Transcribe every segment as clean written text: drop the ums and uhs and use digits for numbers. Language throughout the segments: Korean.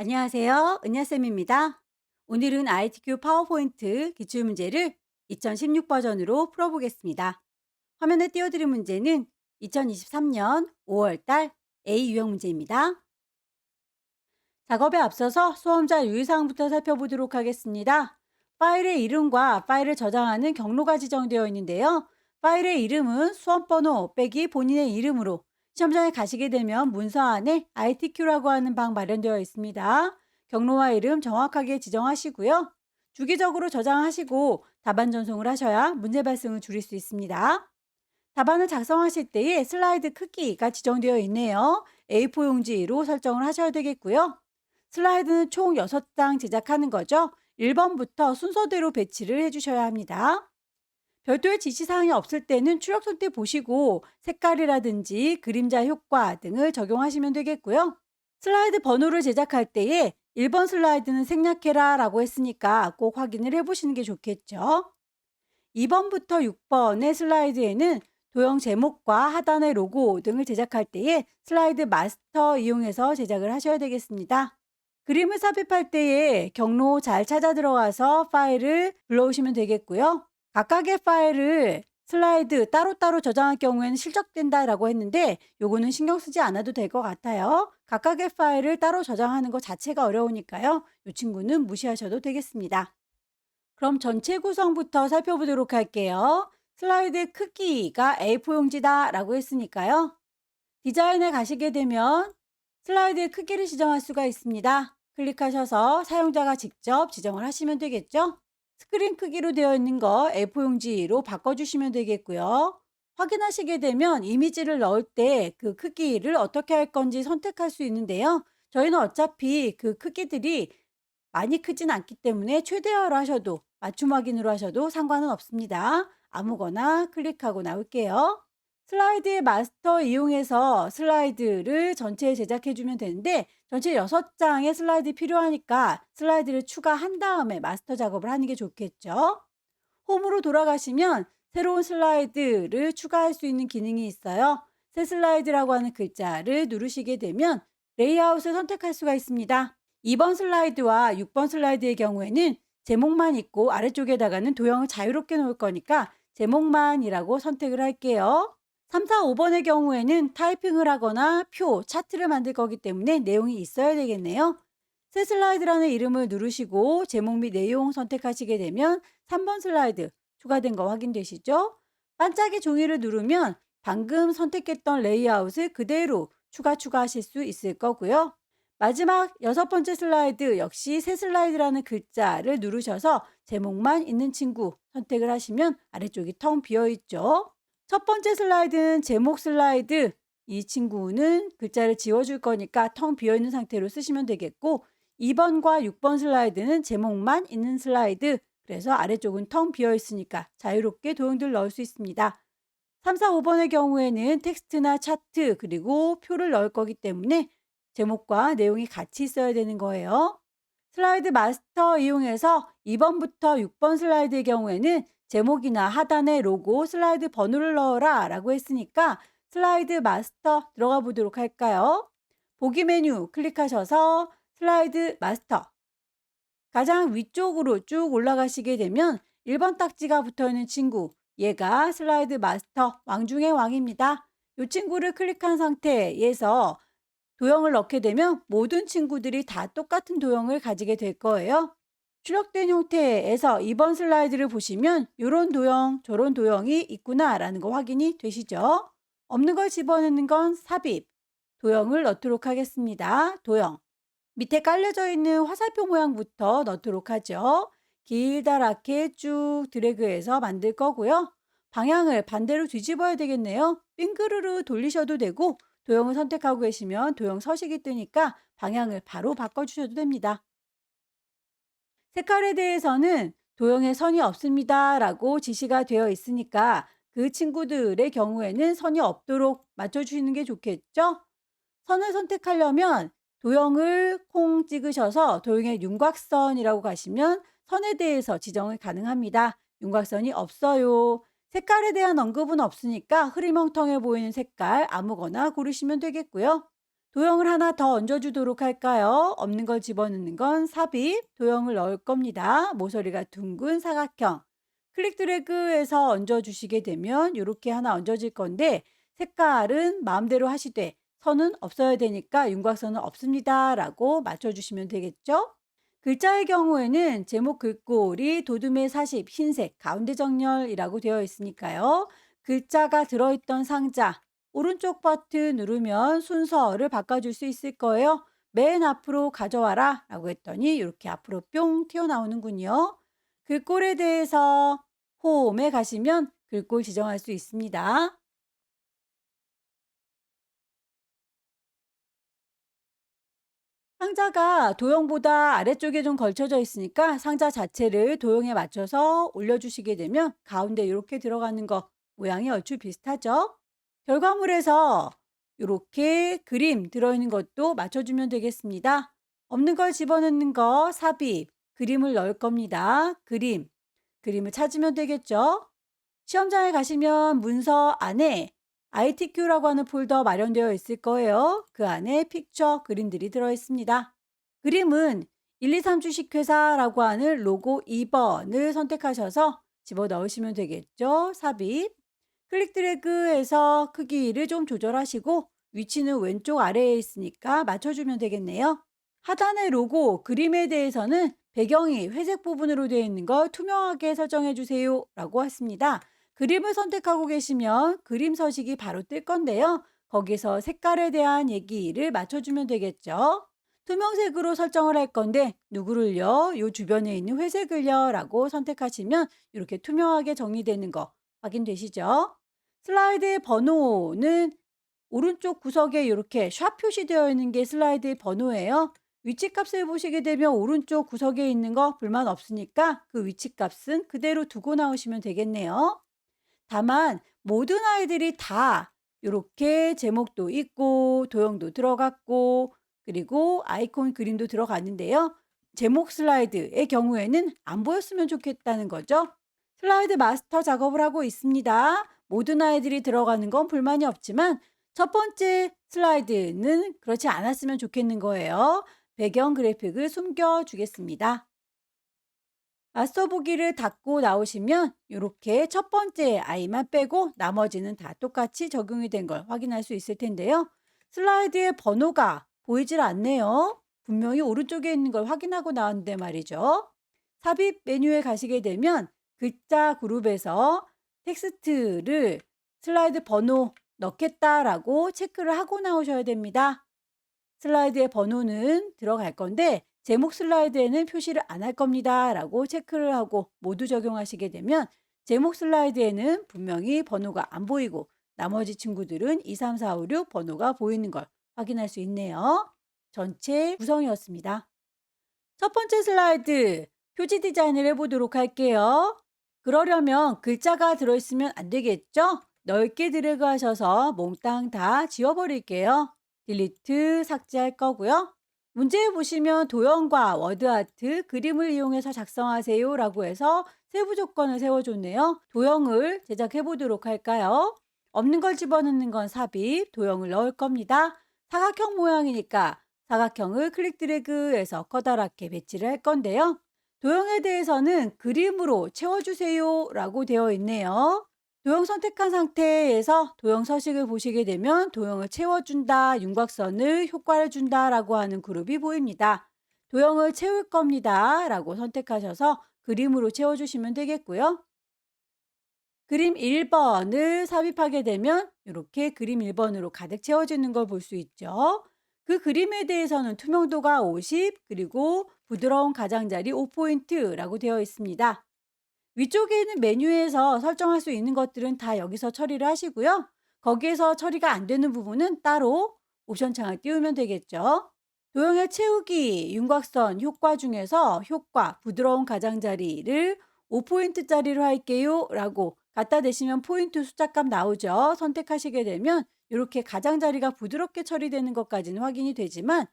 안녕하세요. 은하쌤입니다. 오늘은 ITQ 파워포인트 기출문제를 2016 버전으로 풀어보겠습니다. 화면에 띄워드린 문제는 2023년 5월달 A 유형 문제입니다. 작업에 앞서서 수험자 유의사항부터 살펴보도록 하겠습니다. 파일의 이름과 파일을 저장하는 경로가 지정되어 있는데요. 파일의 이름은 수험번호 빼기 본인의 이름으로 시험장에 가시게 되면 문서 안에 ITQ라고 하는 방 마련되어 있습니다. 경로와 이름 정확하게 지정하시고요. 주기적으로 저장하시고 답안 전송을 하셔야 문제 발생을 줄일 수 있습니다. 답안을 작성하실 때에 슬라이드 크기가 지정되어 있네요. A4 용지로 설정을 하셔야 되겠고요. 슬라이드는 총 6장 제작하는 거죠. 1번부터 순서대로 배치를 해주셔야 합니다. 별도의 지시사항이 없을 때는 출력 선택 보시고 색깔이라든지 그림자 효과 등을 적용하시면 되겠고요. 슬라이드 번호를 제작할 때에 1번 슬라이드는 생략해라 라고 했으니까 꼭 확인을 해보시는 게 좋겠죠. 2번부터 6번의 슬라이드에는 도형 제목과 하단의 로고 등을 제작할 때에 슬라이드 마스터 이용해서 제작을 하셔야 되겠습니다. 그림을 삽입할 때에 경로 잘 찾아 들어가서 파일을 불러오시면 되겠고요. 각각의 파일을 슬라이드 따로따로 저장할 경우에는 실적된다라고 했는데 요거는 신경 쓰지 않아도 될 것 같아요. 각각의 파일을 따로 저장하는 것 자체가 어려우니까요. 이 친구는 무시하셔도 되겠습니다. 그럼 전체 구성부터 살펴보도록 할게요. 슬라이드 크기가 A4 용지다라고 했으니까요. 디자인에 가시게 되면 슬라이드의 크기를 지정할 수가 있습니다. 클릭하셔서 사용자가 직접 지정을 하시면 되겠죠. 스크린 크기로 되어 있는 거 A4 용지로 바꿔주시면 되겠고요. 확인하시게 되면 이미지를 넣을 때 그 크기를 어떻게 할 건지 선택할 수 있는데요. 저희는 어차피 그 크기들이 많이 크진 않기 때문에 최대화로 하셔도 맞춤 확인으로 하셔도 상관은 없습니다. 아무거나 클릭하고 나올게요. 슬라이드의 마스터 이용해서 슬라이드를 전체 제작해 주면 되는데 전체 6장의 슬라이드 필요하니까 슬라이드를 추가한 다음에 마스터 작업을 하는 게 좋겠죠. 홈으로 돌아가시면 새로운 슬라이드를 추가할 수 있는 기능이 있어요. 새 슬라이드라고 하는 글자를 누르시게 되면 레이아웃을 선택할 수가 있습니다. 2번 슬라이드와 6번 슬라이드의 경우에는 제목만 있고 아래쪽에다가는 도형을 자유롭게 놓을 거니까 제목만이라고 선택을 할게요. 3, 4, 5번의 경우에는 타이핑을 하거나 표, 차트를 만들 거기 때문에 내용이 있어야 되겠네요. 새 슬라이드라는 이름을 누르시고 제목 및 내용 선택하시게 되면 3번 슬라이드 추가된 거 확인되시죠? 반짝이 종이를 누르면 방금 선택했던 레이아웃을 그대로 추가하실 수 있을 거고요. 마지막 6번째 슬라이드 역시 새 슬라이드라는 글자를 누르셔서 제목만 있는 친구 선택을 하시면 아래쪽이 텅 비어 있죠. 첫 번째 슬라이드는 제목 슬라이드. 이 친구는 글자를 지워줄 거니까 텅 비어 있는 상태로 쓰시면 되겠고 2번과 6번 슬라이드는 제목만 있는 슬라이드. 그래서 아래쪽은 텅 비어 있으니까 자유롭게 도형들 넣을 수 있습니다. 3, 4, 5번의 경우에는 텍스트나 차트 그리고 표를 넣을 거기 때문에 제목과 내용이 같이 있어야 되는 거예요. 슬라이드 마스터 이용해서 2번부터 6번 슬라이드의 경우에는 제목이나 하단에 로고, 슬라이드 번호를 넣어라 라고 했으니까 슬라이드 마스터 들어가 보도록 할까요? 보기 메뉴 클릭하셔서 슬라이드 마스터 가장 위쪽으로 쭉 올라가시게 되면 1번 딱지가 붙어 있는 친구, 얘가 슬라이드 마스터 왕 중의 왕입니다. 이 친구를 클릭한 상태에서 도형을 넣게 되면 모든 친구들이 다 똑같은 도형을 가지게 될 거예요. 출력된 형태에서 2번 슬라이드를 보시면 이런 도형, 저런 도형이 있구나라는 거 확인이 되시죠? 없는 걸 집어넣는 건 삽입, 도형을 넣도록 하겠습니다. 도형. 밑에 깔려져 있는 화살표 모양부터 넣도록 하죠. 길다랗게 쭉 드래그해서 만들 거고요. 방향을 반대로 뒤집어야 되겠네요. 빙그르르 돌리셔도 되고 도형을 선택하고 계시면 도형 서식이 뜨니까 방향을 바로 바꿔주셔도 됩니다. 색깔에 대해서는 도형에 선이 없습니다 라고 지시가 되어 있으니까 그 친구들의 경우에는 선이 없도록 맞춰주시는 게 좋겠죠? 선을 선택하려면 도형을 콩 찍으셔서 도형의 윤곽선이라고 가시면 선에 대해서 지정이 가능합니다. 윤곽선이 없어요. 색깔에 대한 언급은 없으니까 흐리멍텅해 보이는 색깔 아무거나 고르시면 되겠고요. 도형을 하나 더 얹어주도록 할까요? 없는 걸 집어넣는 건 삽입, 도형을 넣을 겁니다. 모서리가 둥근 사각형. 클릭 드래그해서 얹어주시게 되면 이렇게 하나 얹어질 건데 색깔은 마음대로 하시되 선은 없어야 되니까 윤곽선은 없습니다 라고 맞춰주시면 되겠죠? 글자의 경우에는 제목 글꼴이 도둠의 40, 흰색, 가운데 정렬이라고 되어 있으니까요. 글자가 들어있던 상자, 오른쪽 버튼 누르면 순서를 바꿔줄 수 있을 거예요. 맨 앞으로 가져와라 라고 했더니 이렇게 앞으로 뿅 튀어나오는군요. 글꼴에 대해서 홈에 가시면 글꼴 지정할 수 있습니다. 상자가 도형보다 아래쪽에 좀 걸쳐져 있으니까 상자 자체를 도형에 맞춰서 올려주시게 되면 가운데 이렇게 들어가는 거 모양이 얼추 비슷하죠? 결과물에서 이렇게 그림 들어있는 것도 맞춰주면 되겠습니다. 없는 걸 집어넣는 거 삽입, 그림을 넣을 겁니다. 그림을 찾으면 되겠죠? 시험장에 가시면 문서 안에 ITQ라고 하는 폴더 마련되어 있을 거예요. 그 안에 픽처 그림들이 들어 있습니다. 그림은 123 주식회사라고 하는 로고 2번을 선택하셔서 집어 넣으시면 되겠죠. 삽입. 클릭 드래그해서 크기를 좀 조절하시고 위치는 왼쪽 아래에 있으니까 맞춰주면 되겠네요. 하단의 로고 그림에 대해서는 배경이 회색 부분으로 되어 있는 걸 투명하게 설정해 주세요 라고 했습니다. 그림을 선택하고 계시면 그림 서식이 바로 뜰 건데요. 거기서 색깔에 대한 얘기를 맞춰주면 되겠죠. 투명색으로 설정을 할 건데 누구를요? 요 주변에 있는 회색을요? 라고 선택하시면 이렇게 투명하게 정리되는 거 확인되시죠? 슬라이드의 번호는 오른쪽 구석에 이렇게 샵 표시되어 있는 게 슬라이드의 번호예요. 위치값을 보시게 되면 오른쪽 구석에 있는 거 불만 없으니까 그 위치값은 그대로 두고 나오시면 되겠네요. 다만 모든 아이들이 다 이렇게 제목도 있고 도형도 들어갔고 그리고 아이콘 그림도 들어갔는데요. 제목 슬라이드의 경우에는 안 보였으면 좋겠다는 거죠. 슬라이드 마스터 작업을 하고 있습니다. 모든 아이들이 들어가는 건 불만이 없지만 첫 번째 슬라이드는 그렇지 않았으면 좋겠는 거예요. 배경 그래픽을 숨겨주겠습니다. 마스터 보기를 닫고 나오시면 이렇게 첫 번째 아이만 빼고 나머지는 다 똑같이 적용이 된 걸 확인할 수 있을 텐데요. 슬라이드의 번호가 보이질 않네요. 분명히 오른쪽에 있는 걸 확인하고 나왔는데 말이죠. 삽입 메뉴에 가시게 되면 글자 그룹에서 텍스트를 슬라이드 번호 넣겠다라고 체크를 하고 나오셔야 됩니다. 슬라이드의 번호는 들어갈 건데 제목 슬라이드에는 표시를 안 할 겁니다 라고 체크를 하고 모두 적용하시게 되면 제목 슬라이드에는 분명히 번호가 안 보이고 나머지 친구들은 2, 3, 4, 5, 6 번호가 보이는 걸 확인할 수 있네요. 전체 구성이었습니다. 첫 번째 슬라이드 표지 디자인을 해보도록 할게요. 그러려면 글자가 들어있으면 안 되겠죠? 넓게 드래그 하셔서 몽땅 다 지워버릴게요. 딜리트 삭제할 거고요. 문제에 보시면 도형과 워드아트, 그림을 이용해서 작성하세요 라고 해서 세부 조건을 세워줬네요. 도형을 제작해 보도록 할까요? 없는 걸 집어넣는 건 삽입, 도형을 넣을 겁니다. 사각형 모양이니까 사각형을 클릭 드래그해서 커다랗게 배치를 할 건데요. 도형에 대해서는 그림으로 채워주세요 라고 되어 있네요. 도형 선택한 상태에서 도형 서식을 보시게 되면 도형을 채워준다, 윤곽선을 효과를 준다 라고 하는 그룹이 보입니다. 도형을 채울 겁니다 라고 선택하셔서 그림으로 채워주시면 되겠고요. 그림 1번을 삽입하게 되면 이렇게 그림 1번으로 가득 채워지는 걸 볼 수 있죠. 그 그림에 대해서는 투명도가 50, 그리고 부드러운 가장자리 5포인트라고 되어 있습니다. 위쪽에 있는 메뉴에서 설정할 수 있는 것들은 다 여기서 처리를 하시고요. 거기에서 처리가 안 되는 부분은 따로 옵션 창을 띄우면 되겠죠. 도형의 채우기, 윤곽선 효과 중에서 효과, 부드러운 가장자리를 5포인트짜리로 할게요 라고 갖다 대시면 포인트 숫자값 나오죠. 선택하시게 되면 이렇게 가장자리가 부드럽게 처리되는 것까지는 확인이 되지만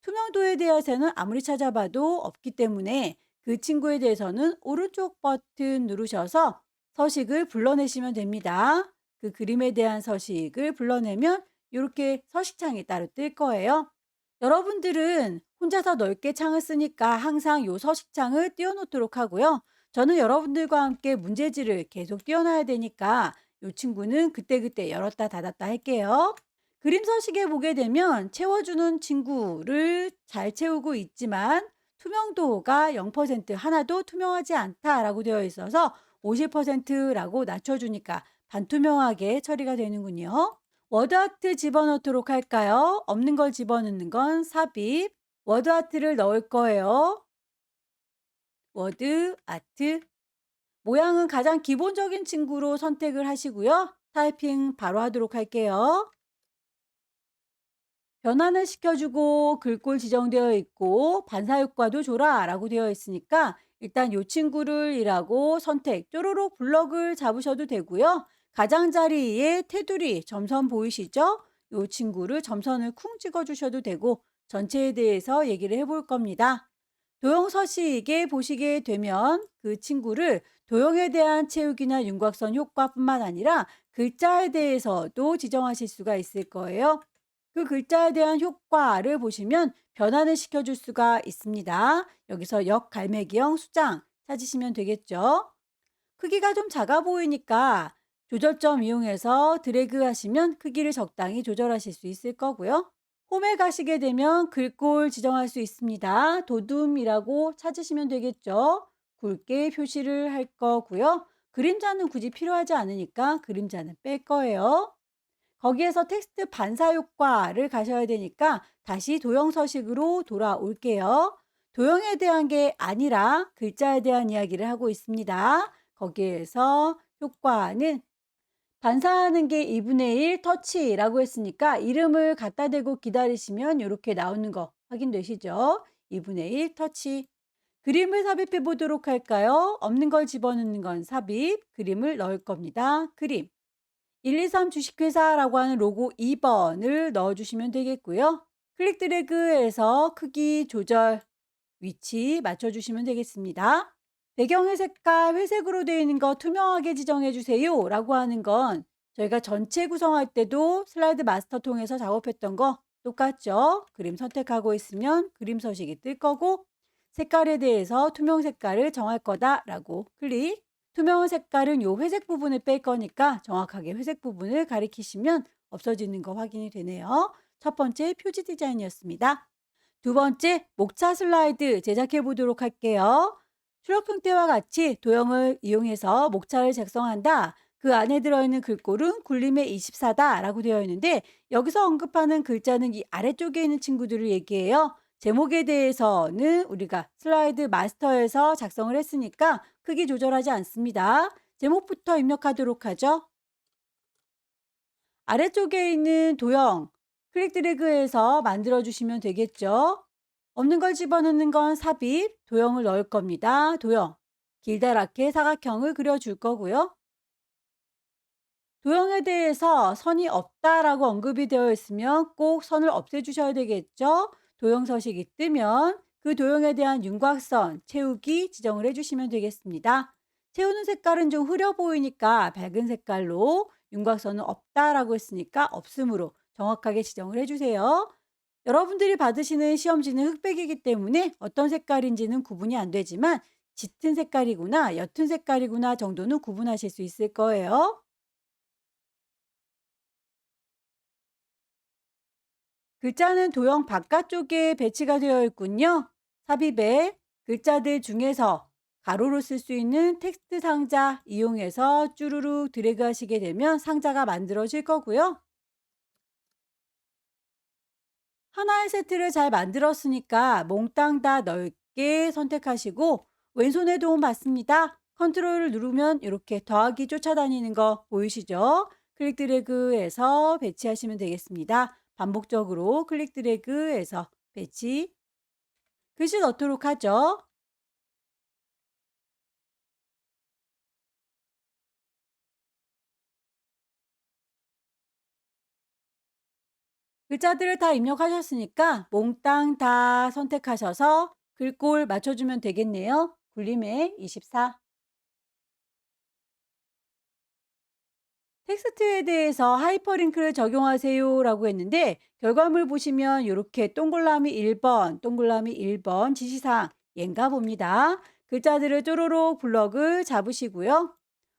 투명도에 대해서는 아무리 찾아봐도 없기 때문에 그 친구에 대해서는 오른쪽 버튼 누르셔서 서식을 불러내시면 됩니다. 그 그림에 대한 서식을 불러내면 이렇게 서식창이 따로 뜰 거예요. 여러분들은 혼자서 넓게 창을 쓰니까 항상 요 서식창을 띄워놓도록 하고요. 저는 여러분들과 함께 문제지를 계속 띄워놔야 되니까 요 친구는 그때그때 열었다 닫았다 할게요. 그림 서식에 보게 되면 채워주는 친구를 잘 채우고 있지만 투명도가 0% 하나도 투명하지 않다라고 되어 있어서 50%라고 낮춰주니까 반투명하게 처리가 되는군요. 워드아트 집어넣도록 할까요? 없는 걸 집어넣는 건 삽입. 워드아트를 넣을 거예요. 워드아트. 모양은 가장 기본적인 친구로 선택을 하시고요. 타이핑 바로 하도록 할게요. 변환을 시켜주고 글꼴 지정되어 있고 반사효과도 줘라 라고 되어 있으니까 일단 이 친구를 이라고 선택 쪼로록 블럭을 잡으셔도 되고요. 가장자리에 테두리 점선 보이시죠? 이 친구를 점선을 쿵 찍어 주셔도 되고 전체에 대해서 얘기를 해볼 겁니다. 도형 서식에 보시게 되면 그 친구를 도형에 대한 채우기나 윤곽선 효과뿐만 아니라 글자에 대해서도 지정하실 수가 있을 거예요. 그 글자에 대한 효과를 보시면 변환을 시켜줄 수가 있습니다. 여기서 역갈매기형 수장 찾으시면 되겠죠. 크기가 좀 작아 보이니까 조절점 이용해서 드래그 하시면 크기를 적당히 조절하실 수 있을 거고요. 홈에 가시게 되면 글꼴 지정할 수 있습니다. 도둠이라고 찾으시면 되겠죠. 굵게 표시를 할 거고요. 그림자는 굳이 필요하지 않으니까 그림자는 뺄 거예요. 거기에서 텍스트 반사 효과를 가셔야 되니까 다시 도형 서식으로 돌아올게요. 도형에 대한 게 아니라 글자에 대한 이야기를 하고 있습니다. 거기에서 효과는 반사하는 게 2분의 1 터치라고 했으니까 이름을 갖다 대고 기다리시면 이렇게 나오는 거 확인되시죠? 2분의 1 터치. 그림을 삽입해 보도록 할까요? 없는 걸 집어넣는 건 삽입, 그림을 넣을 겁니다. 그림. 123 주식회사라고 하는 로고 2번을 넣어주시면 되겠고요. 클릭 드래그해서 크기 조절, 위치 맞춰주시면 되겠습니다. 배경의 색깔 회색으로 되어 있는 거 투명하게 지정해 주세요 라고 하는 건 저희가 전체 구성할 때도 슬라이드 마스터 통해서 작업했던 거 똑같죠? 그림 선택하고 있으면 그림 서식이 뜰 거고 색깔에 대해서 투명 색깔을 정할 거다라고 클릭. 투명 색깔은 요 회색 부분을 뺄 거니까 정확하게 회색 부분을 가리키시면 없어지는 거 확인이 되네요. 첫 번째 표지 디자인이었습니다. 두 번째 목차 슬라이드 제작해 보도록 할게요. 출력 형태와 같이 도형을 이용해서 목차를 작성한다. 그 안에 들어있는 글꼴은 굴림의 24다 라고 되어 있는데 여기서 언급하는 글자는 이 아래쪽에 있는 친구들을 얘기해요. 제목에 대해서는 우리가 슬라이드 마스터에서 작성을 했으니까 크기 조절하지 않습니다. 제목부터 입력하도록 하죠. 아래쪽에 있는 도형 클릭 드래그해서 만들어 주시면 되겠죠. 없는 걸 집어넣는 건 삽입, 도형을 넣을 겁니다. 도형. 길다랗게 사각형을 그려줄 거고요. 도형에 대해서 선이 없다라고 언급이 되어 있으면 꼭 선을 없애주셔야 되겠죠. 도형 서식이 뜨면 그 도형에 대한 윤곽선 채우기 지정을 해주시면 되겠습니다. 채우는 색깔은 좀 흐려 보이니까 밝은 색깔로 윤곽선은 없다라고 했으니까 없음으로 정확하게 지정을 해주세요. 여러분들이 받으시는 시험지는 흑백이기 때문에 어떤 색깔인지는 구분이 안 되지만 짙은 색깔이구나, 옅은 색깔이구나 정도는 구분하실 수 있을 거예요. 글자는 도형 바깥쪽에 배치가 되어 있군요. 삽입에 글자들 중에서 가로로 쓸 수 있는 텍스트 상자 이용해서 쭈루루 드래그 하시게 되면 상자가 만들어질 거고요. 하나의 세트를 잘 만들었으니까 몽땅 다 넓게 선택하시고 왼손에 도움 받습니다. 컨트롤을 누르면 이렇게 더하기 쫓아다니는 거 보이시죠? 클릭 드래그해서 배치하시면 되겠습니다. 반복적으로 클릭 드래그해서 배치. 글씨 넣도록 하죠. 글자들을 다 입력하셨으니까 몽땅 다 선택하셔서 글꼴 맞춰주면 되겠네요. 굴림의 24. 텍스트에 대해서 하이퍼링크를 적용하세요라고 했는데 결과물 보시면 이렇게 동글라미 1번, 동글라미 1번 지시사항 얘인가 봅니다. 글자들을 쪼로록 블럭을 잡으시고요.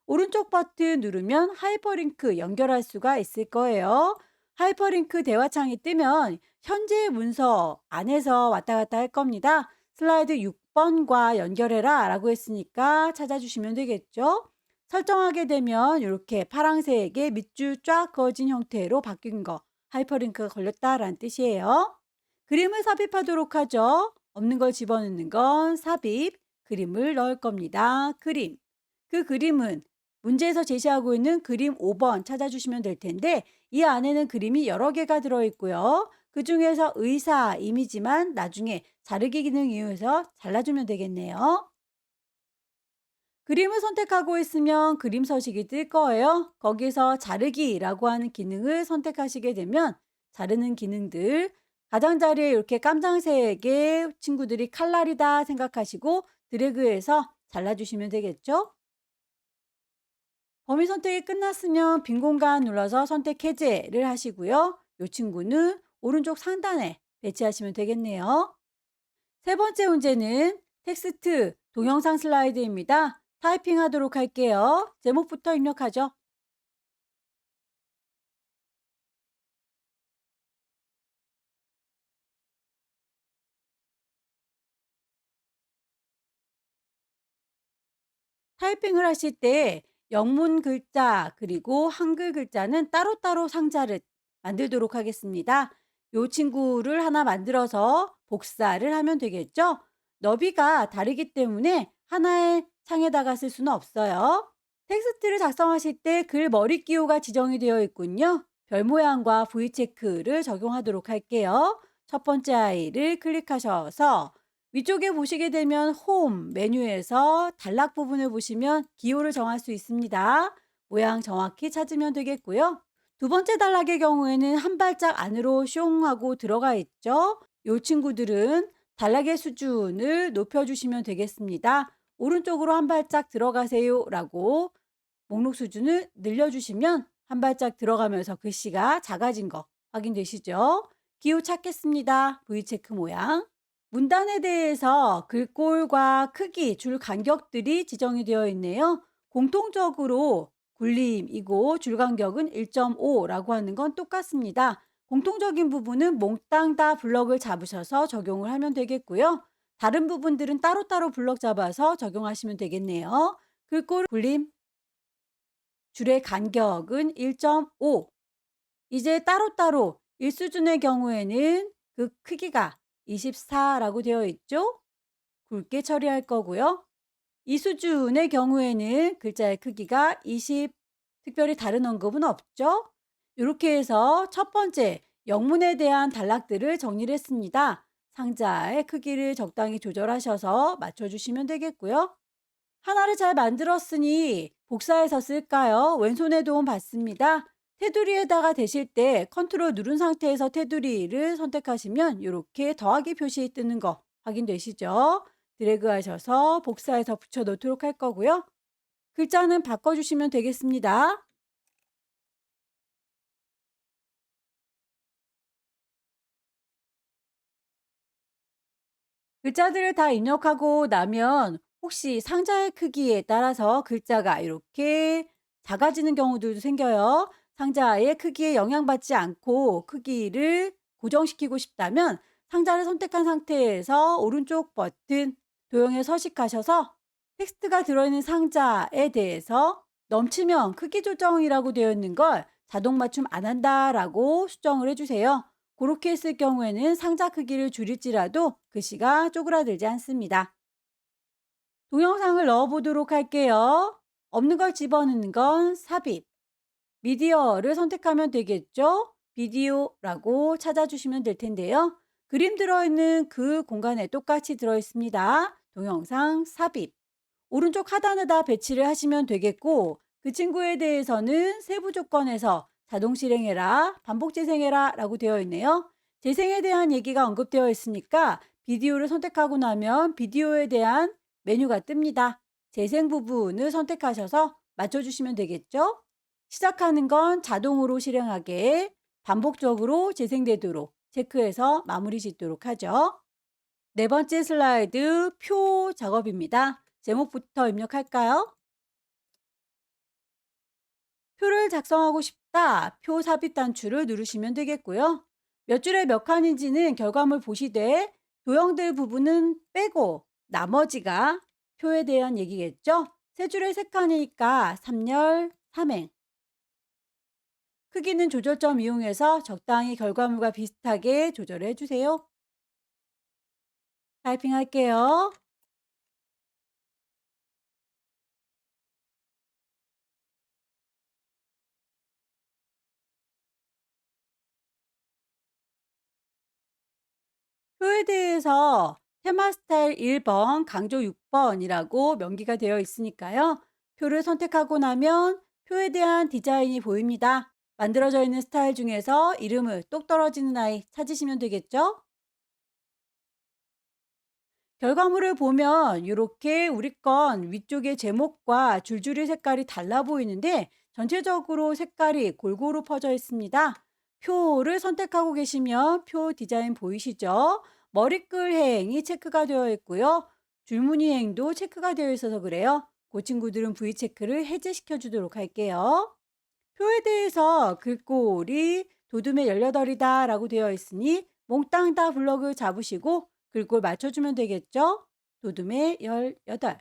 오른쪽 버튼 누르면 하이퍼링크 연결할 수가 있을 거예요. 하이퍼링크 대화창이 뜨면 현재 문서 안에서 왔다 갔다 할 겁니다. 슬라이드 6번과 연결해라 라고 했으니까 찾아주시면 되겠죠. 설정하게 되면 이렇게 파란색의 밑줄 쫙 그어진 형태로 바뀐 거 하이퍼링크가 걸렸다라는 뜻이에요. 그림을 삽입하도록 하죠. 없는 걸 집어넣는 건 삽입, 그림을 넣을 겁니다. 그림. 그 그림은 문제에서 제시하고 있는 그림 5번 찾아주시면 될 텐데 이 안에는 그림이 여러 개가 들어있고요. 그 중에서 의사 이미지만 나중에 자르기 기능 이용해서 잘라주면 되겠네요. 그림을 선택하고 있으면 그림 서식이 뜰 거예요. 거기서 자르기라고 하는 기능을 선택하시게 되면 자르는 기능들 가장자리에 이렇게 깜장색의 친구들이 칼날이다 생각하시고 드래그해서 잘라주시면 되겠죠. 범위 선택이 끝났으면 빈 공간 눌러서 선택 해제를 하시고요. 이 친구는 오른쪽 상단에 배치하시면 되겠네요. 세 번째 문제는 텍스트 동영상 슬라이드입니다. 타이핑 하도록 할게요. 제목부터 입력하죠. 타이핑을 하실 때 영문 글자 그리고 한글 글자는 따로따로 상자를 만들도록 하겠습니다. 이 친구를 하나 만들어서 복사를 하면 되겠죠? 너비가 다르기 때문에 하나의 창에다가 쓸 수는 없어요. 텍스트를 작성하실 때 글 머리 기호가 지정이 되어 있군요. 별 모양과 V 체크를 적용하도록 할게요. 첫 번째 아이를 클릭하셔서 위쪽에 보시게 되면 홈 메뉴에서 단락 부분을 보시면 기호를 정할 수 있습니다. 모양 정확히 찾으면 되겠고요. 두 번째 단락의 경우에는 한 발짝 안으로 숑 하고 들어가 있죠. 이 친구들은 단락의 수준을 높여주시면 되겠습니다. 오른쪽으로 한 발짝 들어가세요 라고 목록 수준을 늘려주시면 한 발짝 들어가면서 글씨가 작아진 거 확인되시죠? 기호 찾겠습니다. V체크 모양. 문단에 대해서 글꼴과 크기, 줄 간격들이 지정이 되어 있네요. 공통적으로 굴림이고 줄 간격은 1.5라고 하는 건 똑같습니다. 공통적인 부분은 몽땅 다 블럭을 잡으셔서 적용을 하면 되겠고요. 다른 부분들은 따로따로 블럭 잡아서 적용하시면 되겠네요. 글꼴 굴림, 줄의 간격은 1.5. 이제 따로따로 1수준의 경우에는 그 크기가 24라고 되어 있죠? 굵게 처리할 거고요. 2수준의 경우에는 글자의 크기가 20, 특별히 다른 언급은 없죠? 이렇게 해서 첫 번째 영문에 대한 단락들을 정리를 했습니다. 상자의 크기를 적당히 조절하셔서 맞춰주시면 되겠고요. 하나를 잘 만들었으니 복사해서 쓸까요? 왼손의 도움 받습니다. 테두리에다가 대실 때 컨트롤 누른 상태에서 테두리를 선택하시면 이렇게 더하기 표시 뜨는 거 확인되시죠? 드래그 하셔서 복사해서 붙여 놓도록 할 거고요. 글자는 바꿔주시면 되겠습니다. 글자들을 다 입력하고 나면 혹시 상자의 크기에 따라서 글자가 이렇게 작아지는 경우들도 생겨요. 상자의 크기에 영향받지 않고 크기를 고정시키고 싶다면 상자를 선택한 상태에서 오른쪽 버튼 도형에 서식하셔서 텍스트가 들어있는 상자에 대해서 넘치면 크기 조정이라고 되어 있는 걸 자동 맞춤 안 한다라고 수정을 해주세요. 그렇게 했을 경우에는 상자 크기를 줄일지라도 글씨가 쪼그라들지 않습니다. 동영상을 넣어보도록 할게요. 없는 걸 집어넣는 건 삽입. 미디어를 선택하면 되겠죠? 비디오라고 찾아주시면 될 텐데요. 그림 들어있는 그 공간에 똑같이 들어있습니다. 동영상 삽입. 오른쪽 하단에다 배치를 하시면 되겠고 그 친구에 대해서는 세부 조건에서 자동 실행해라, 반복 재생해라 라고 되어 있네요. 재생에 대한 얘기가 언급되어 있으니까 비디오를 선택하고 나면 비디오에 대한 메뉴가 뜹니다. 재생 부분을 선택하셔서 맞춰주시면 되겠죠? 시작하는 건 자동으로 실행하게 반복적으로 재생되도록 체크해서 마무리 짓도록 하죠. 네 번째 슬라이드 표 작업입니다. 제목부터 입력할까요? 표를 작성하고 싶다. 표 삽입 단추를 누르시면 되겠고요. 몇 줄에 몇 칸인지는 결과물 보시되 도형들 부분은 빼고 나머지가 표에 대한 얘기겠죠? 세 줄에 세 칸이니까 3열 3행. 크기는 조절점 이용해서 적당히 결과물과 비슷하게 조절해 주세요. 타이핑 할게요. 표에 대해서 테마 스타일 1번, 강조 6번이라고 명기가 되어 있으니까요. 표를 선택하고 나면 표에 대한 디자인이 보입니다. 만들어져 있는 스타일 중에서 이름을 똑 떨어지는 아이 찾으시면 되겠죠? 결과물을 보면 이렇게 우리 건 위쪽에 제목과 줄줄이 색깔이 달라 보이는데 전체적으로 색깔이 골고루 퍼져 있습니다. 표를 선택하고 계시면 표 디자인 보이시죠? 머리글 행이 체크가 되어 있고요. 줄무늬 행도 체크가 되어 있어서 그래요. 그 친구들은 V 체크를 해제시켜 주도록 할게요. 표에 대해서 글꼴이 도둠의 18이다 라고 되어 있으니 몽땅 다 블럭을 잡으시고 글꼴 맞춰주면 되겠죠? 도둠의 18.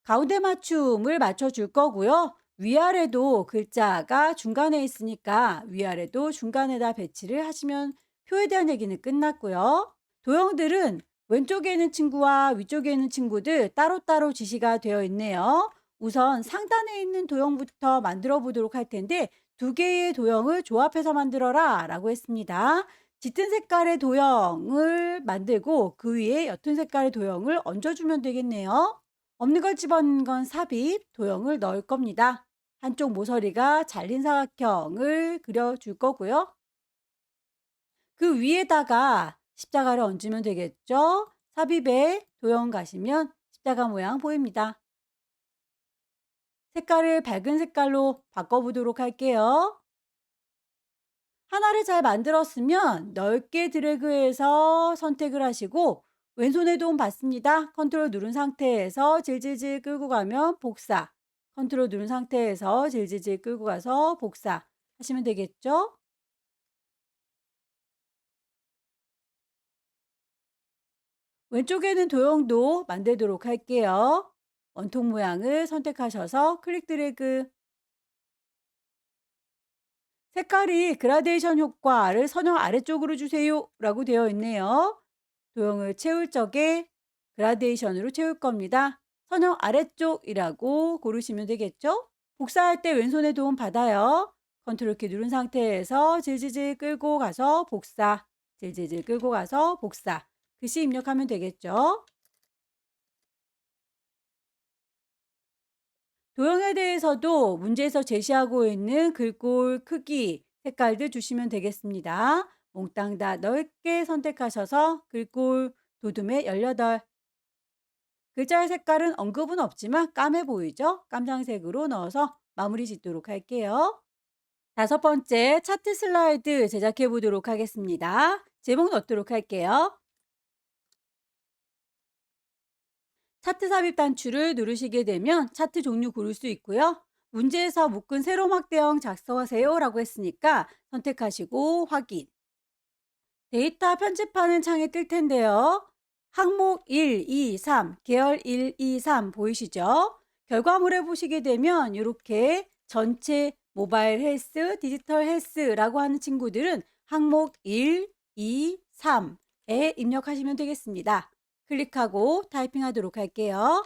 가운데 맞춤을 맞춰줄 거고요. 위아래도 글자가 중간에 있으니까 위아래도 중간에다 배치를 하시면 표에 대한 얘기는 끝났고요. 도형들은 왼쪽에 있는 친구와 위쪽에 있는 친구들 따로따로 지시가 되어 있네요. 우선 상단에 있는 도형부터 만들어 보도록 할 텐데 두 개의 도형을 조합해서 만들어라 라고 했습니다. 짙은 색깔의 도형을 만들고 그 위에 옅은 색깔의 도형을 얹어주면 되겠네요. 없는 걸 집어넣은 건 삽입, 도형을 넣을 겁니다. 한쪽 모서리가 잘린 사각형을 그려줄 거고요. 그 위에다가 십자가를 얹으면 되겠죠? 삽입에 도형 가시면 십자가 모양 보입니다. 색깔을 밝은 색깔로 바꿔보도록 할게요. 하나를 잘 만들었으면 넓게 드래그해서 선택을 하시고 왼손에 도움 받습니다. 컨트롤 누른 상태에서 질질질 끌고 가면 복사. 컨트롤 누른 상태에서 질질질 끌고 가서 복사 하시면 되겠죠? 왼쪽에는 도형도 만들도록 할게요. 원통 모양을 선택하셔서 클릭 드래그. 색깔이 그라데이션 효과를 선형 아래쪽으로 주세요 라고 되어 있네요. 도형을 채울 적에 그라데이션으로 채울 겁니다. 선형 아래쪽이라고 고르시면 되겠죠? 복사할 때 왼손에 도움 받아요. 컨트롤 키 누른 상태에서 질질질 끌고 가서 복사, 질질질 끌고 가서 복사. 글씨 입력하면 되겠죠? 도형에 대해서도 문제에서 제시하고 있는 글꼴 크기, 색깔들 주시면 되겠습니다. 몽땅 다 넓게 선택하셔서 글꼴 도둠의 18. 글자의 색깔은 언급은 없지만 까매 보이죠? 깜장색으로 넣어서 마무리 짓도록 할게요. 다섯 번째 차트 슬라이드 제작해 보도록 하겠습니다. 제목 넣도록 할게요. 차트 삽입 단추를 누르시게 되면 차트 종류 고를 수 있고요. 문제에서 묶은 세로 막대형 작성하세요 라고 했으니까 선택하시고 확인. 데이터 편집하는 창이 뜰 텐데요. 항목 1, 2, 3, 계열 1, 2, 3 보이시죠? 결과물에 보시게 되면 이렇게 전체 모바일 헬스, 디지털 헬스라고 하는 친구들은 항목 1, 2, 3에 입력하시면 되겠습니다. 클릭하고 타이핑하도록 할게요.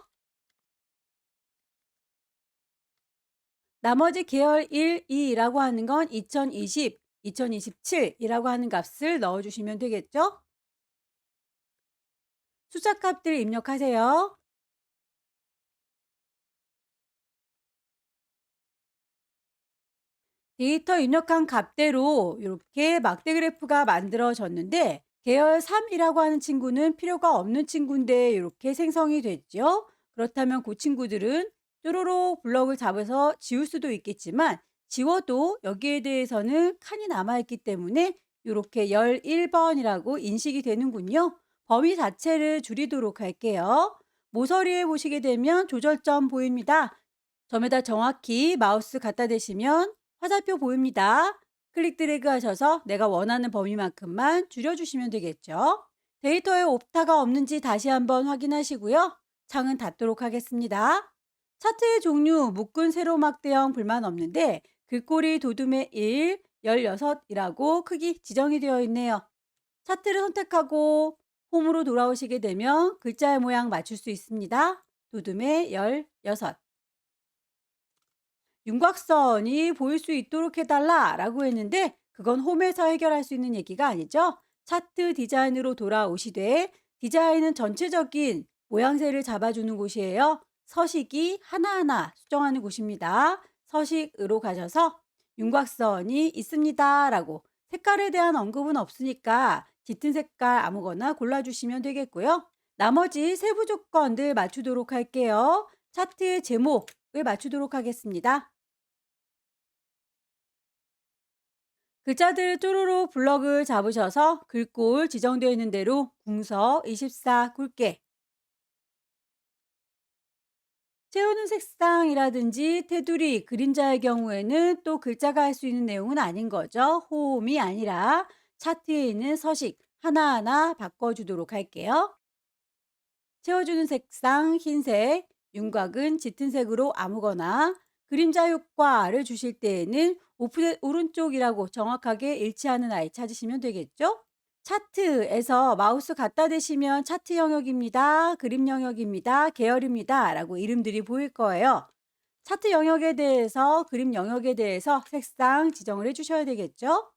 나머지 계열 1, 2라고 하는 건 2020, 2027이라고 하는 값을 넣어주시면 되겠죠? 숫자 값들 입력하세요. 데이터 입력한 값대로 이렇게 막대 그래프가 만들어졌는데 계열 3이라고 하는 친구는 필요가 없는 친구인데 이렇게 생성이 됐죠. 그렇다면 그 친구들은 뾰로록 블럭을 잡아서 지울 수도 있겠지만 지워도 여기에 대해서는 칸이 남아있기 때문에 이렇게 11번이라고 인식이 되는군요. 범위 자체를 줄이도록 할게요. 모서리에 보시게 되면 조절점 보입니다. 점에다 정확히 마우스 갖다 대시면 화살표 보입니다. 클릭 드래그 하셔서 내가 원하는 범위만큼만 줄여주시면 되겠죠. 데이터에 오타가 없는지 다시 한번 확인하시고요. 창은 닫도록 하겠습니다. 차트의 종류, 묶은 세로막대형 불만 없는데 글꼴이 도둠의 1, 16이라고 크기 지정이 되어 있네요. 차트를 선택하고 홈으로 돌아오시게 되면 글자의 모양 맞출 수 있습니다. 도둠의 16. 윤곽선이 보일 수 있도록 해달라 라고 했는데 그건 홈에서 해결할 수 있는 얘기가 아니죠. 차트 디자인으로 돌아오시되 디자인은 전체적인 모양새를 잡아주는 곳이에요. 서식이 하나하나 수정하는 곳입니다. 서식으로 가셔서 윤곽선이 있습니다 라고 색깔에 대한 언급은 없으니까 짙은 색깔 아무거나 골라주시면 되겠고요. 나머지 세부 조건들 맞추도록 할게요. 차트의 제목을 맞추도록 하겠습니다. 글자들 쪼르륵 블럭을 잡으셔서 글꼴 지정되어 있는 대로 궁서 24 굵게 채우는 색상이라든지 테두리, 그림자의 경우에는 또 글자가 할 수 있는 내용은 아닌 거죠. 호음이 아니라 차트에 있는 서식 하나하나 바꿔주도록 할게요. 채워주는 색상 흰색, 윤곽은 짙은 색으로 아무거나 그림자 효과를 주실 때에는 오른쪽이라고 정확하게 일치하는 아이 찾으시면 되겠죠? 차트에서 마우스 갖다 대시면 차트 영역입니다. 그림 영역입니다. 계열입니다. 라고 이름들이 보일 거예요. 차트 영역에 대해서, 그림 영역에 대해서 색상 지정을 해주셔야 되겠죠?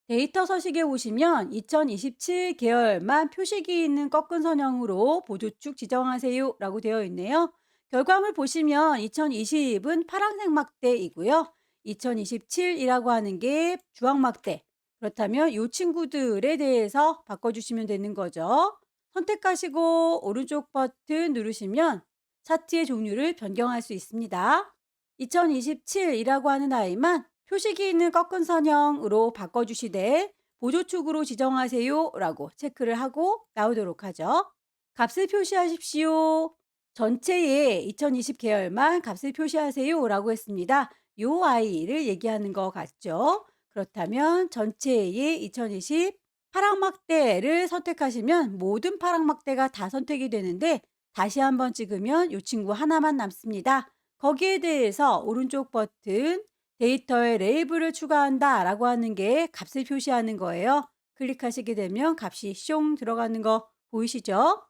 데이터 서식에 오시면 2027 계열만 표식이 있는 꺾은 선형으로 보조축 지정하세요 라고 되어 있네요. 결과물 보시면 2020은 파란색 막대이고요. 2027이라고 하는 게 주황 막대. 그렇다면 이 친구들에 대해서 바꿔주시면 되는 거죠. 선택하시고 오른쪽 버튼 누르시면 차트의 종류를 변경할 수 있습니다. 2027이라고 하는 아이만 표식이 있는 꺾은 선형으로 바꿔주시되 보조축으로 지정하세요 라고 체크를 하고 나오도록 하죠. 값을 표시하십시오. 전체에 2020 계열만 값을 표시하세요 라고 했습니다. 요 아이를 얘기하는 것 같죠. 그렇다면 전체에 2020 파랑막대를 선택하시면 모든 파랑막대가 다 선택이 되는데 다시 한번 찍으면 이 친구 하나만 남습니다. 거기에 대해서 오른쪽 버튼 데이터에 레이블을 추가한다 라고 하는 게 값을 표시하는 거예요. 클릭하시게 되면 값이 숑 들어가는 거 보이시죠?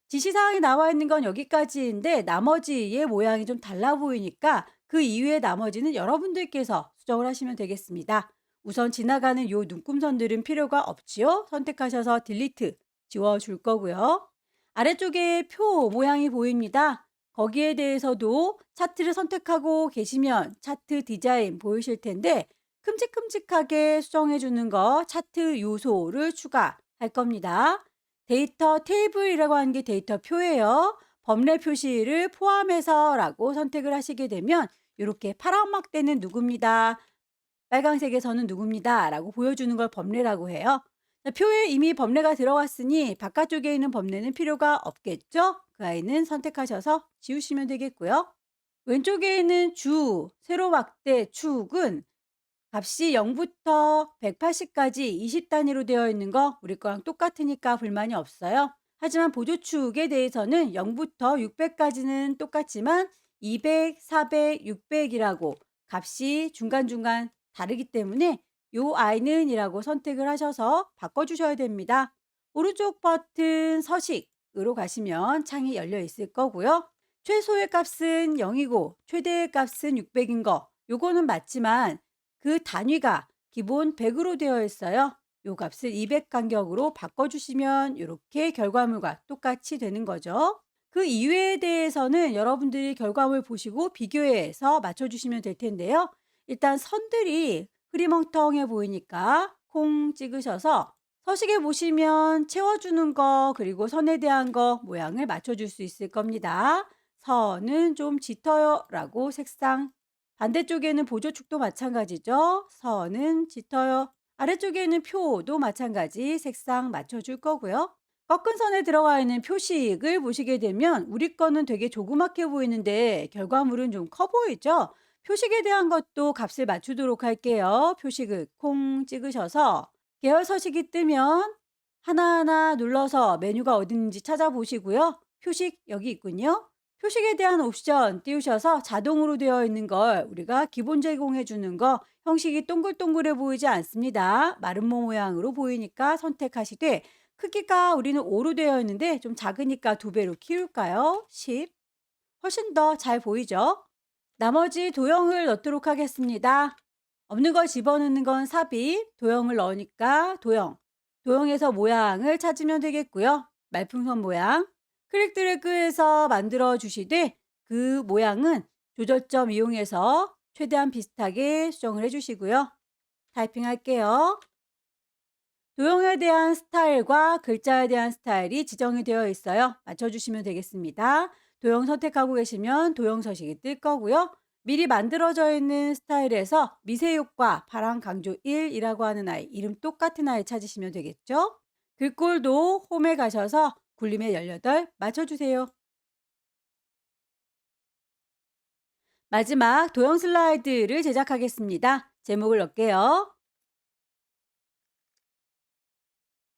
지시사항이 나와 있는 건 여기까지인데 나머지의 모양이 좀 달라 보이니까 그 이외의 나머지는 여러분들께서 수정을 하시면 되겠습니다. 우선 지나가는 요 눈금선들은 필요가 없지요. 선택하셔서 딜리트 지워줄 거고요. 아래쪽에 표 모양이 보입니다. 거기에 대해서도 차트를 선택하고 계시면 차트 디자인 보이실 텐데 큼직큼직하게 수정해 주는 거 차트 요소를 추가할 겁니다. 데이터 테이블이라고 하는 게 데이터 표예요. 범례 표시를 포함해서 라고 선택을 하시게 되면 이렇게 파란막대는 누굽니다. 빨간색에서는 누굽니다. 라고 보여주는 걸 범례라고 해요. 자, 표에 이미 범례가 들어갔으니 바깥쪽에 있는 범례는 필요가 없겠죠? 그 아이는 선택하셔서 지우시면 되겠고요. 왼쪽에 있는 세로막대 축은 값이 0부터 180까지 20단위로 되어 있는 거 우리 거랑 똑같으니까 불만이 없어요. 하지만 보조축에 대해서는 0부터 600까지는 똑같지만 200, 400, 600이라고 값이 중간중간 다르기 때문에 요 아이는 이라고 선택을 하셔서 바꿔주셔야 됩니다. 오른쪽 버튼 서식으로 가시면 창이 열려 있을 거고요. 최소의 값은 0이고 최대의 값은 600인 거 요거는 맞지만 그 단위가 기본 100으로 되어 있어요. 요 값을 200 간격으로 바꿔주시면 이렇게 결과물과 똑같이 되는 거죠. 그 이외에 대해서는 여러분들이 결과물 보시고 비교해서 맞춰주시면 될 텐데요. 일단 선들이 흐리멍텅해 보이니까 콩 찍으셔서 서식에 보시면 채워주는 거 그리고 선에 대한 거 모양을 맞춰줄 수 있을 겁니다. 서는 좀 짙어요 라고 색상. 반대쪽에는 보조축도 마찬가지죠. 서는 짙어요. 아래쪽에는 표도 마찬가지 색상 맞춰줄 거고요. 꺾은 선에 들어가 있는 표식을 보시게 되면 우리 거는 되게 조그맣게 보이는데 결과물은 좀 커 보이죠? 표식에 대한 것도 값을 맞추도록 할게요. 표식을 콩 찍으셔서 계열 서식이 뜨면 하나하나 눌러서 메뉴가 어디 있는지 찾아보시고요. 표식 여기 있군요. 표식에 대한 옵션 띄우셔서 자동으로 되어 있는 걸 우리가 기본 제공해 주는 거 형식이 동글동글해 보이지 않습니다. 마름모 모양으로 보이니까 선택하시되 크기가 우리는 5로 되어 있는데 좀 작으니까 2배로 키울까요? 10. 훨씬 더 잘 보이죠? 나머지 도형을 넣도록 하겠습니다. 없는 걸 집어넣는 건 삽입, 도형을 넣으니까 도형. 도형에서 모양을 찾으면 되겠고요. 말풍선 모양. 클릭 드래그해서 만들어 주시되 그 모양은 조절점 이용해서 최대한 비슷하게 수정을 해주시고요. 타이핑 할게요. 도형에 대한 스타일과 글자에 대한 스타일이 지정이 되어 있어요. 맞춰주시면 되겠습니다. 도형 선택하고 계시면 도형 서식이 뜰 거고요. 미리 만들어져 있는 스타일에서 미세효과 파랑 강조 1이라고 하는 아이, 이름 똑같은 아이 찾으시면 되겠죠. 글꼴도 홈에 가셔서 굴림의 18 맞춰주세요. 마지막 도형 슬라이드를 제작하겠습니다. 제목을 넣을게요.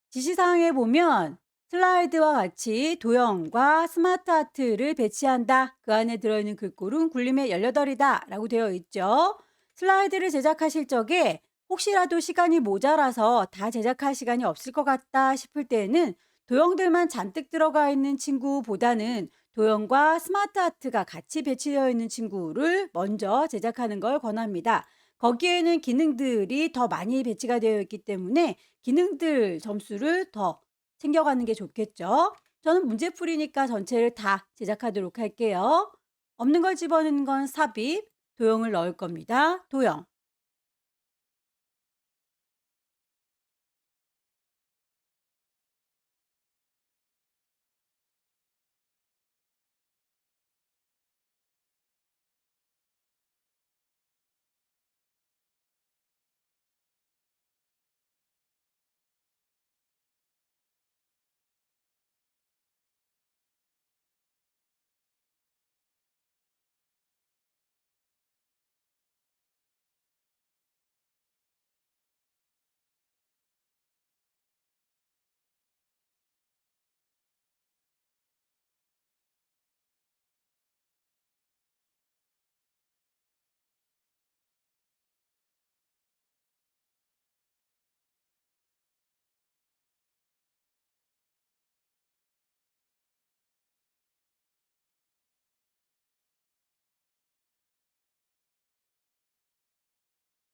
지시사항에 보면 슬라이드와 같이 도형과 스마트 아트를 배치한다. 그 안에 들어있는 글꼴은 굴림의 18이다 라고 되어 있죠. 슬라이드를 제작하실 적에 혹시라도 시간이 모자라서 다 제작할 시간이 없을 것 같다 싶을 때에는 도형들만 잔뜩 들어가 있는 친구보다는 도형과 스마트 아트가 같이 배치되어 있는 친구를 먼저 제작하는 걸 권합니다. 거기에는 기능들이 더 많이 배치가 되어 있기 때문에 기능들 점수를 더 챙겨가는 게 좋겠죠. 저는 문제풀이니까 전체를 다 제작하도록 할게요. 없는 걸 집어넣는 건 삽입, 도형을 넣을 겁니다. 도형.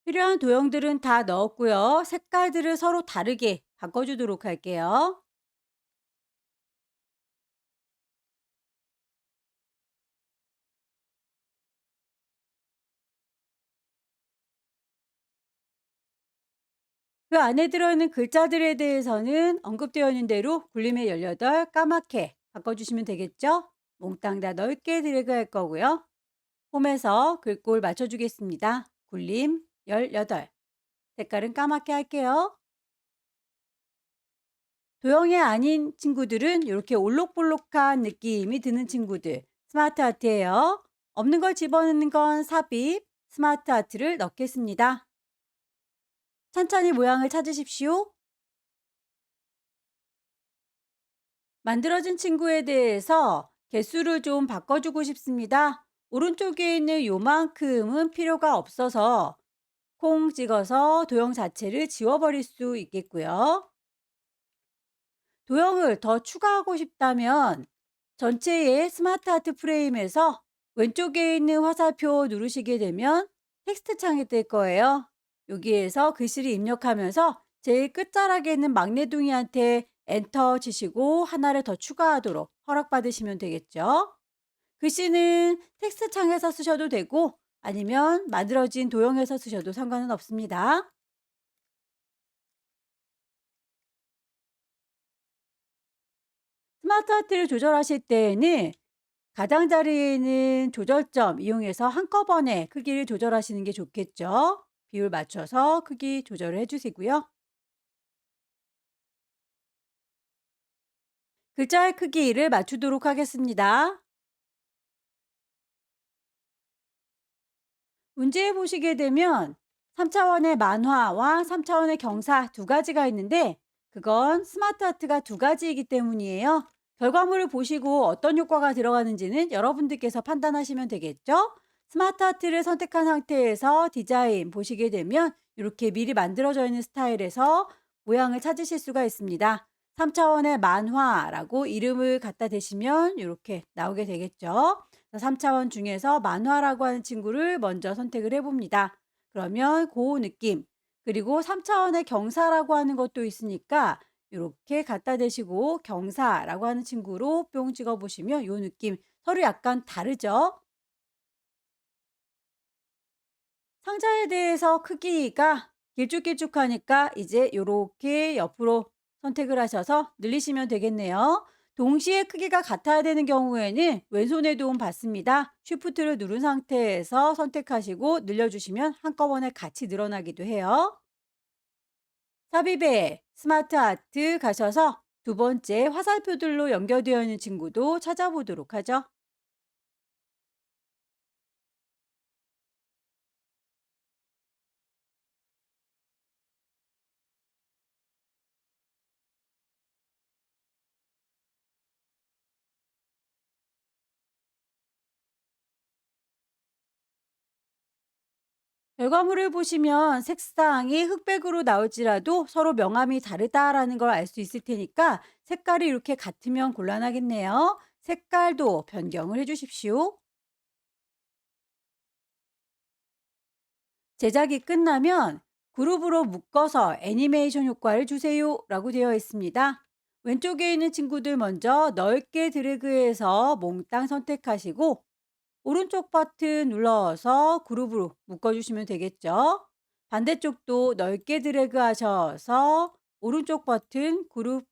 필요한 도형들은 다 넣었고요. 색깔들을 서로 다르게 바꿔주도록 할게요. 그 안에 들어있는 글자들에 대해서는 언급되어 있는 대로 굴림의 18 까맣게 바꿔주시면 되겠죠? 몽땅 다 넓게 드래그할 거고요. 홈에서 글꼴 맞춰주겠습니다. 굴림 18. 색깔은 까맣게 할게요. 도형이 아닌 친구들은 이렇게 올록볼록한 느낌이 드는 친구들. 스마트 아트예요. 없는 걸 집어넣는 건 삽입, 스마트 아트를 넣겠습니다. 천천히 모양을 찾으십시오. 만들어진 친구에 대해서 개수를 좀 바꿔주고 싶습니다. 오른쪽에 있는 요만큼은 필요가 없어서 콩 찍어서 도형 자체를 지워버릴 수 있겠고요. 도형을 더 추가하고 싶다면 전체의 스마트 아트 프레임에서 왼쪽에 있는 화살표 누르시게 되면 텍스트 창이 뜰 거예요. 여기에서 글씨를 입력하면서 제일 끝자락에 있는 막내둥이한테 엔터 치시고 하나를 더 추가하도록 허락받으시면 되겠죠. 글씨는 텍스트 창에서 쓰셔도 되고 아니면 만들어진 도형에서 쓰셔도 상관은 없습니다. 스마트 아트를 조절하실 때에는 가장자리에는 조절점 이용해서 한꺼번에 크기를 조절하시는 게 좋겠죠. 비율 맞춰서 크기 조절을 해주시고요. 글자의 크기를 맞추도록 하겠습니다. 문제 보시게 되면 3차원의 만화와 3차원의 경사 두 가지가 있는데 그건 스마트 아트가 두 가지이기 때문이에요. 결과물을 보시고 어떤 효과가 들어가는지는 여러분들께서 판단하시면 되겠죠? 스마트 아트를 선택한 상태에서 디자인 보시게 되면 이렇게 미리 만들어져 있는 스타일에서 모양을 찾으실 수가 있습니다. 3차원의 만화라고 이름을 갖다 대시면 이렇게 나오게 되겠죠. 3차원 중에서 만화라고 하는 친구를 먼저 선택을 해봅니다. 그러면 그 느낌, 그리고 3차원의 경사라고 하는 것도 있으니까 이렇게 갖다 대시고 경사라고 하는 친구로 뿅 찍어 보시면 이 느낌 서로 약간 다르죠? 상자에 대해서 크기가 길쭉길쭉하니까 이제 요렇게 옆으로 선택을 하셔서 늘리시면 되겠네요. 동시에 크기가 같아야 되는 경우에는 왼손의 도움 받습니다. 쉬프트를 누른 상태에서 선택하시고 늘려주시면 한꺼번에 같이 늘어나기도 해요. 삽입에 스마트 아트 가셔서 두 번째 화살표들로 연결되어 있는 친구도 찾아보도록 하죠. 결과물을 보시면 색상이 흑백으로 나올지라도 서로 명암이 다르다라는 걸 알 수 있을 테니까 색깔이 이렇게 같으면 곤란하겠네요. 색깔도 변경을 해 주십시오. 제작이 끝나면 그룹으로 묶어서 애니메이션 효과를 주세요 라고 되어 있습니다. 왼쪽에 있는 친구들 먼저 넓게 드래그해서 몽땅 선택하시고 오른쪽 버튼 눌러서 그룹으로 묶어주시면 되겠죠. 반대쪽도 넓게 드래그 하셔서 오른쪽 버튼 그룹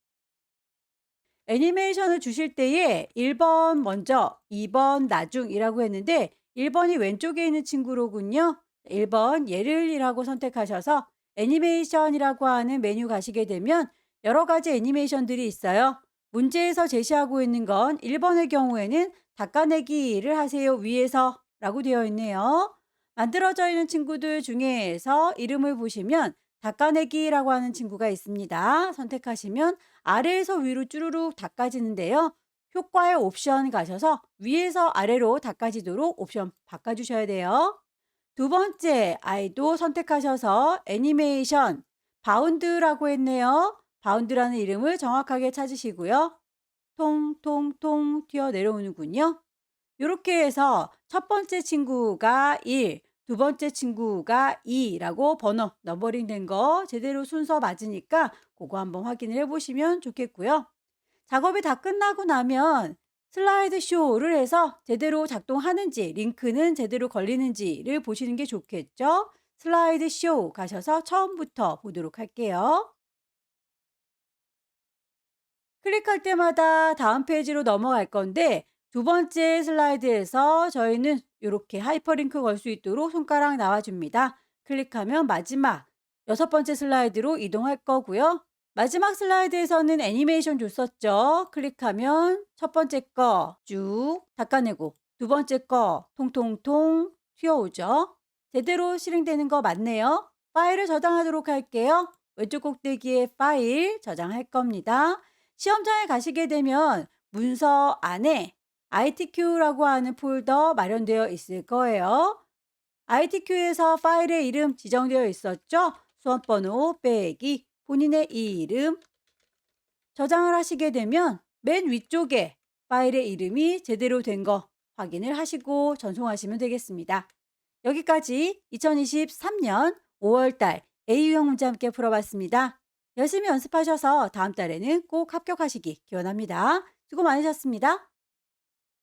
애니메이션을 주실 때에 1번 먼저, 2번 나중이라고 했는데 1번이 왼쪽에 있는 친구로군요. 1번 예를이라고 선택하셔서 애니메이션이라고 하는 메뉴 가시게 되면 여러 가지 애니메이션들이 있어요. 문제에서 제시하고 있는 건 1번의 경우에는 닦아내기를 하세요 위에서 라고 되어 있네요. 만들어져 있는 친구들 중에서 이름을 보시면 닦아내기라고 하는 친구가 있습니다. 선택하시면 아래에서 위로 쭈루룩 닦아지는데요. 효과의 옵션 가셔서 위에서 아래로 닦아지도록 옵션 바꿔주셔야 돼요. 두 번째 아이도 선택하셔서 애니메이션 바운드라고 했네요. 바운드라는 이름을 정확하게 찾으시고요. 통통통 튀어 내려오는군요. 이렇게 해서 첫 번째 친구가 1, 두 번째 친구가 2라고 번호 넘버링 된 거 제대로 순서 맞으니까 그거 한번 확인을 해 보시면 좋겠고요. 작업이 다 끝나고 나면 슬라이드 쇼를 해서 제대로 작동하는지 링크는 제대로 걸리는지를 보시는 게 좋겠죠. 슬라이드 쇼 가셔서 처음부터 보도록 할게요. 클릭할 때마다 다음 페이지로 넘어갈 건데 두 번째 슬라이드에서 저희는 이렇게 하이퍼링크 걸 수 있도록 손가락 나와줍니다. 클릭하면 마지막 여섯 번째 슬라이드로 이동할 거고요. 마지막 슬라이드에서는 애니메이션 줬었죠. 클릭하면 첫 번째 거 쭉 닦아내고 두 번째 거 통통통 튀어오죠. 제대로 실행되는 거 맞네요. 파일을 저장하도록 할게요. 왼쪽 꼭대기에 파일 저장할 겁니다. 시험장에 가시게 되면 문서 안에 ITQ라고 하는 폴더 마련되어 있을 거예요. ITQ에서 파일의 이름 지정되어 있었죠? 수험번호 빼기 본인의 이름 저장을 하시게 되면 맨 위쪽에 파일의 이름이 제대로 된 거 확인을 하시고 전송하시면 되겠습니다. 여기까지 2023년 5월달 A유형 문제 함께 풀어봤습니다. 열심히 연습하셔서 다음 달에는 꼭 합격하시기 기원합니다. 수고 많으셨습니다.